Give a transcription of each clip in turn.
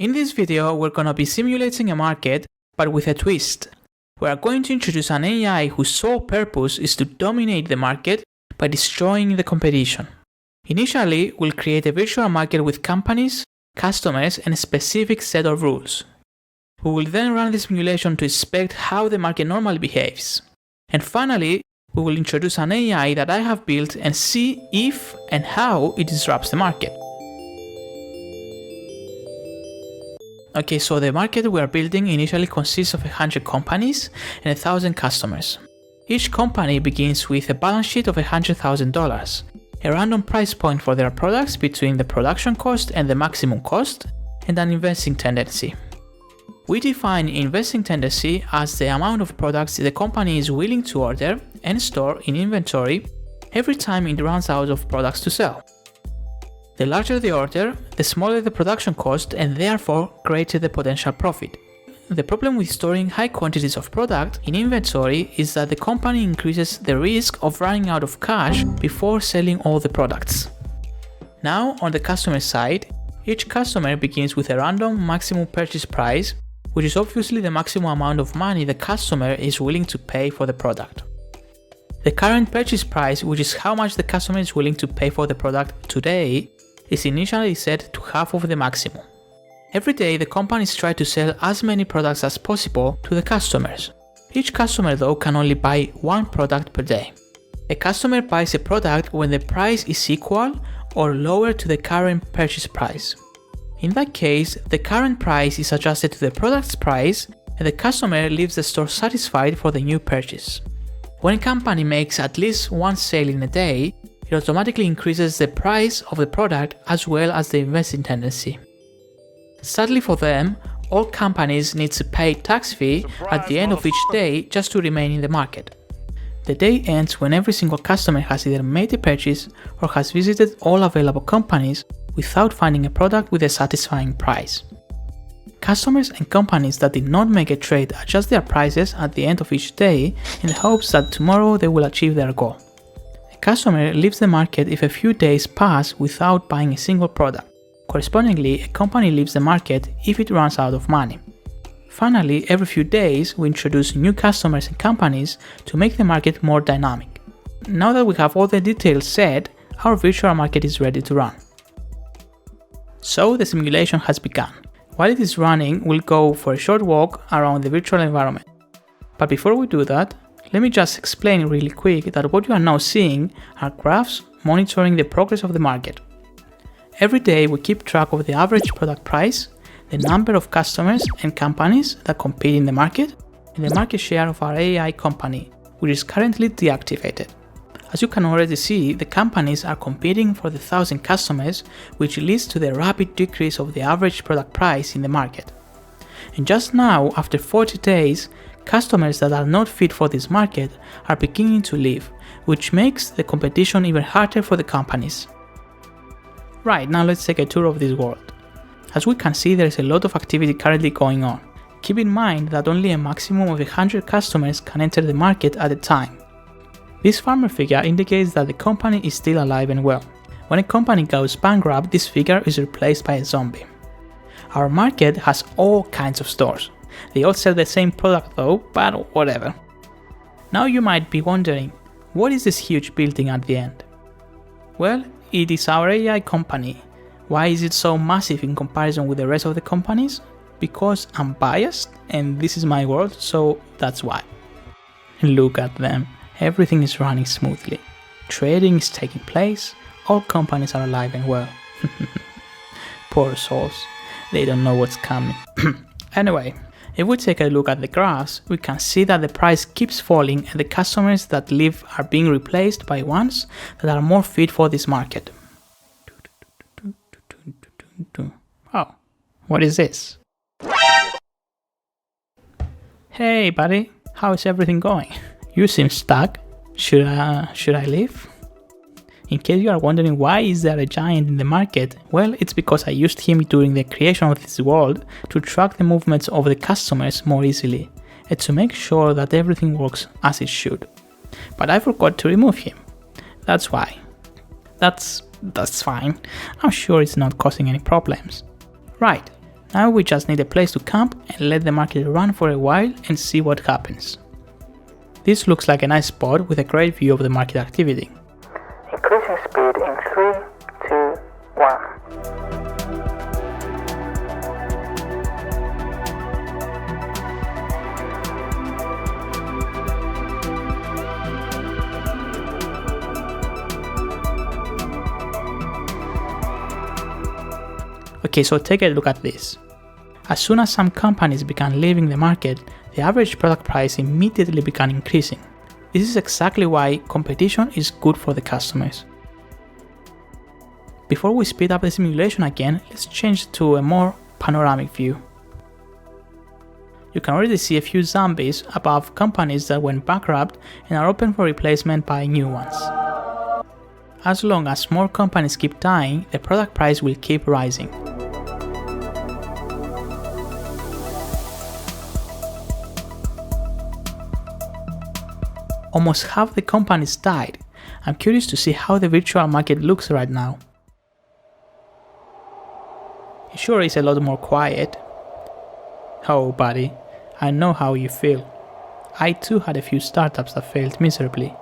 In this video, we're gonna be simulating a market, but with a twist. We are going to introduce an AI whose sole purpose is to dominate the market by destroying the competition. Initially, we'll create a virtual market with companies, customers, and a specific set of rules. We will then run the simulation to inspect how the market normally behaves. And finally, we will introduce an AI that I have built and see if and how it disrupts the market. Okay, so the market we are building initially consists of 100 companies and 1,000 customers. Each company begins with a balance sheet of $100,000, a random price point for their products between the production cost and the maximum cost, and an investing tendency. We define investing tendency as the amount of products the company is willing to order and store in inventory every time it runs out of products to sell. The larger the order, the smaller the production cost and therefore greater the potential profit. The problem with storing high quantities of product in inventory is that the company increases the risk of running out of cash before selling all the products. Now, on the customer side, each customer begins with a random maximum purchase price, which is obviously the maximum amount of money the customer is willing to pay for the product. The current purchase price, which is how much the customer is willing to pay for the product today, is initially set to half of the maximum. Every day, the companies try to sell as many products as possible to the customers. Each customer, though, can only buy one product per day. A customer buys a product when the price is equal or lower to the current purchase price. In that case, the current price is adjusted to the product's price and the customer leaves the store satisfied for the new purchase. When a company makes at least one sale in a day, it automatically increases the price of the product as well as the investing tendency. Sadly for them, all companies need to pay tax fee at the end of each day just to remain in the market. The day ends when every single customer has either made a purchase or has visited all available companies without finding a product with a satisfying price. Customers and companies that did not make a trade adjust their prices at the end of each day in the hopes that tomorrow they will achieve their goal. A customer leaves the market if a few days pass without buying a single product. Correspondingly, a company leaves the market if it runs out of money. Finally, every few days, we introduce new customers and companies to make the market more dynamic. Now that we have all the details set, our virtual market is ready to run. So the simulation has begun. While it is running, we'll go for a short walk around the virtual environment. But before we do that, let me just explain really quick that what you are now seeing are graphs monitoring the progress of the market. Every day we keep track of the average product price, the number of customers and companies that compete in the market, and the market share of our AI company, which is currently deactivated. As you can already see, the companies are competing for the 1,000 customers, which leads to the rapid decrease of the average product price in the market. And just now, after 40 days, customers that are not fit for this market are beginning to leave, which makes the competition even harder for the companies. Right, now let's take a tour of this world. As we can see, there is a lot of activity currently going on. Keep in mind that only a maximum of 100 customers can enter the market at a time. This farmer figure indicates that the company is still alive and well. When a company goes bankrupt, this figure is replaced by a zombie. Our market has all kinds of stores. They all sell the same product though, but whatever. Now you might be wondering, what is this huge building at the end? Well, it is our AI company. Why is it so massive in comparison with the rest of the companies? Because I'm biased and this is my world, so that's why. Look at them. Everything is running smoothly. Trading is taking place. All companies are alive and well. Poor souls. They don't know what's coming. Anyway, if we take a look at the graphs, we can see that the price keeps falling and the customers that leave are being replaced by ones that are more fit for this market. Oh, what is this? Hey buddy, how is everything going? You seem stuck. Should I leave? In case you are wondering why is there a giant in the market, well, it's because I used him during the creation of this world to track the movements of the customers more easily and to make sure that everything works as it should. But I forgot to remove him. That's why. That's fine. I'm sure it's not causing any problems. Right, Now we just need a place to camp and let the market run for a while and see what happens. This looks like a nice spot with a great view of the market activity. Increasing speed in 3, 2, 1. Okay, so take a look at this. As soon as some companies began leaving the market, the average product price immediately began increasing. This is exactly why competition is good for the customers. Before we speed up the simulation again, let's change to a more panoramic view. You can already see a few zombies above companies that went bankrupt and are open for replacement by new ones. As long as more companies keep dying, the product price will keep rising. Almost half the companies died. I'm curious to see how the virtual market looks right now. It sure is a lot more quiet. Oh buddy, I know how you feel. I too had a few startups that failed miserably.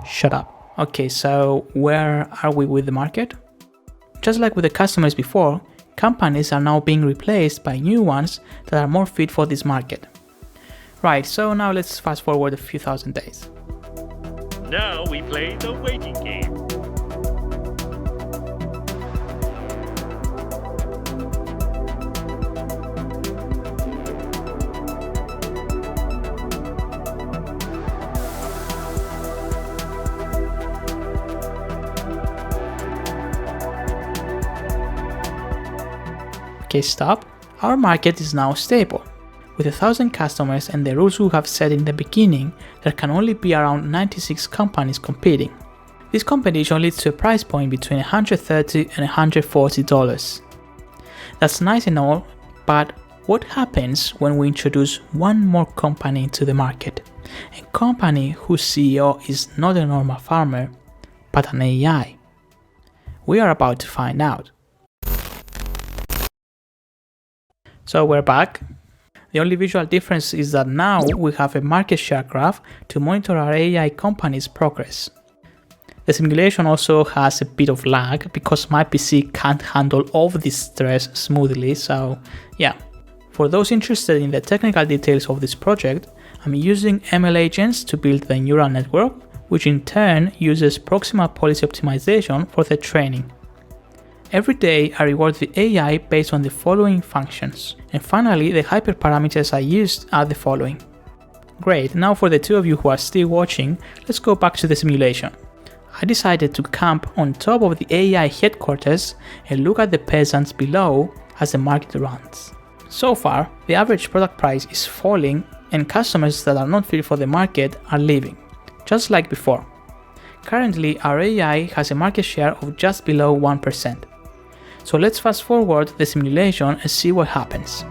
Shut up. Okay, so where are we with the market? Just like with the customers before, companies are now being replaced by new ones that are more fit for this market. Right, so now let's fast forward a few thousand days. Now we play the waiting game. Okay, stop. Our market is now stable. With 1,000 customers and the rules we have set in the beginning, there can only be around 96 companies competing. This competition leads to a price point between $130 and $140. That's nice and all, but what happens when we introduce one more company into the market? A company whose CEO is not a normal farmer, but an AI. We are about to find out. So we're back. The only visual difference is that now we have a market share graph to monitor our AI company's progress. The simulation also has a bit of lag because my PC can't handle all of this stress smoothly, so yeah. For those interested in the technical details of this project, I'm using ML agents to build the neural network, which in turn uses proximal policy optimization for the training. Every day I reward the AI based on the following functions. And finally, the hyperparameters I used are the following. Great, now for the two of you who are still watching, let's go back to the simulation. I decided to camp on top of the AI headquarters and look at the peasants below as the market runs. So far, the average product price is falling and customers that are not fit for the market are leaving, just like before. Currently, our AI has a market share of just below 1%. So let's fast forward the simulation and see what happens.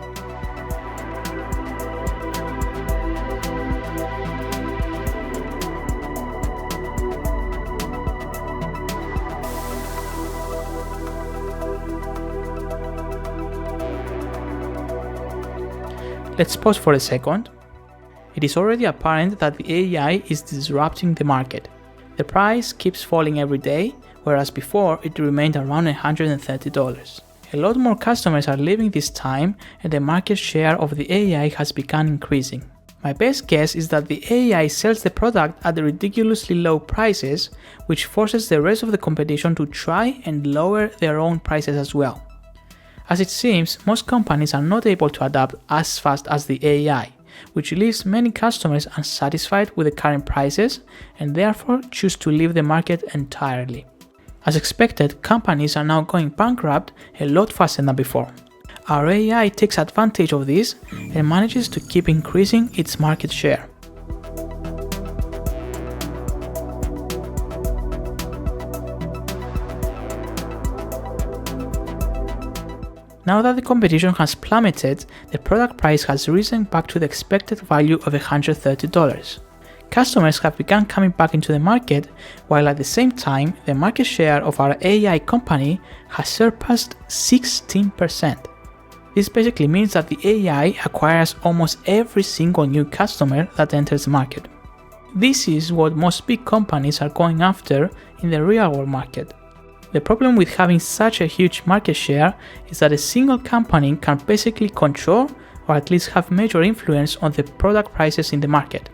Let's pause for a second. It is already apparent that the AI is disrupting the market. The price keeps falling every day, whereas before it remained around $130. A lot more customers are leaving this time and the market share of the AI has begun increasing. My best guess is that the AI sells the product at ridiculously low prices, which forces the rest of the competition to try and lower their own prices as well. As it seems, most companies are not able to adapt as fast as the AI, which leaves many customers unsatisfied with the current prices and therefore choose to leave the market entirely. As expected, companies are now going bankrupt a lot faster than before. Our AI takes advantage of this and manages to keep increasing its market share. Now that the competition has plummeted, the product price has risen back to the expected value of $130. Customers have begun coming back into the market, while at the same time, the market share of our AI company has surpassed 16%. This basically means that the AI acquires almost every single new customer that enters the market. This is what most big companies are going after in the real world market. The problem with having such a huge market share is that a single company can basically control or at least have major influence on the product prices in the market.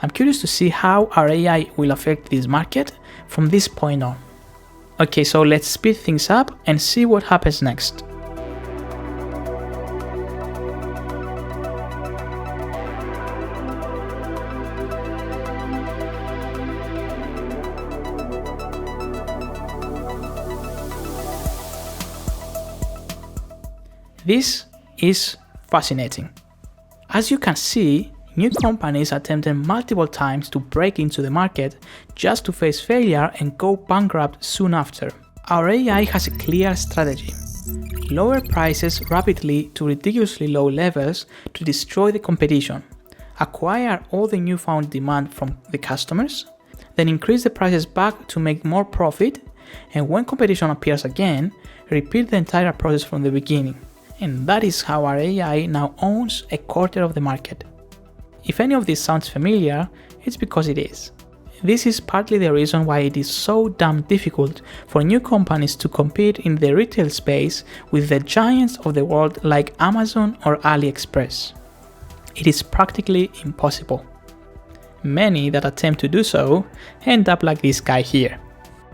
I'm curious to see how our AI will affect this market from this point on. Okay, so let's speed things up and see what happens next. This is fascinating. As you can see, new companies attempted multiple times to break into the market just to face failure and go bankrupt soon after. Our AI has a clear strategy. Lower prices rapidly to ridiculously low levels to destroy the competition, acquire all the newfound demand from the customers, then increase the prices back to make more profit, and when competition appears again, repeat the entire process from the beginning. And that is how our AI now owns a quarter of the market. If any of this sounds familiar, it's because it is. This is partly the reason why it is so damn difficult for new companies to compete in the retail space with the giants of the world like Amazon or AliExpress. It is practically impossible. Many that attempt to do so end up like this guy here.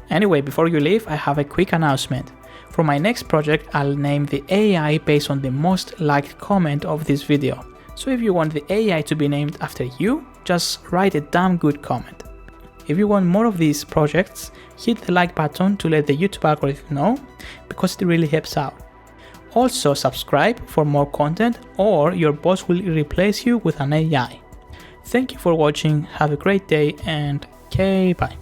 Anyway, before you leave, I have a quick announcement. For my next project, I'll name the AI based on the most liked comment of this video. So if you want the AI to be named after you, just write a damn good comment. If you want more of these projects, hit the like button to let the YouTube algorithm know, because it really helps out. Also subscribe for more content or your boss will replace you with an AI. Thank you for watching, have a great day and okay, bye.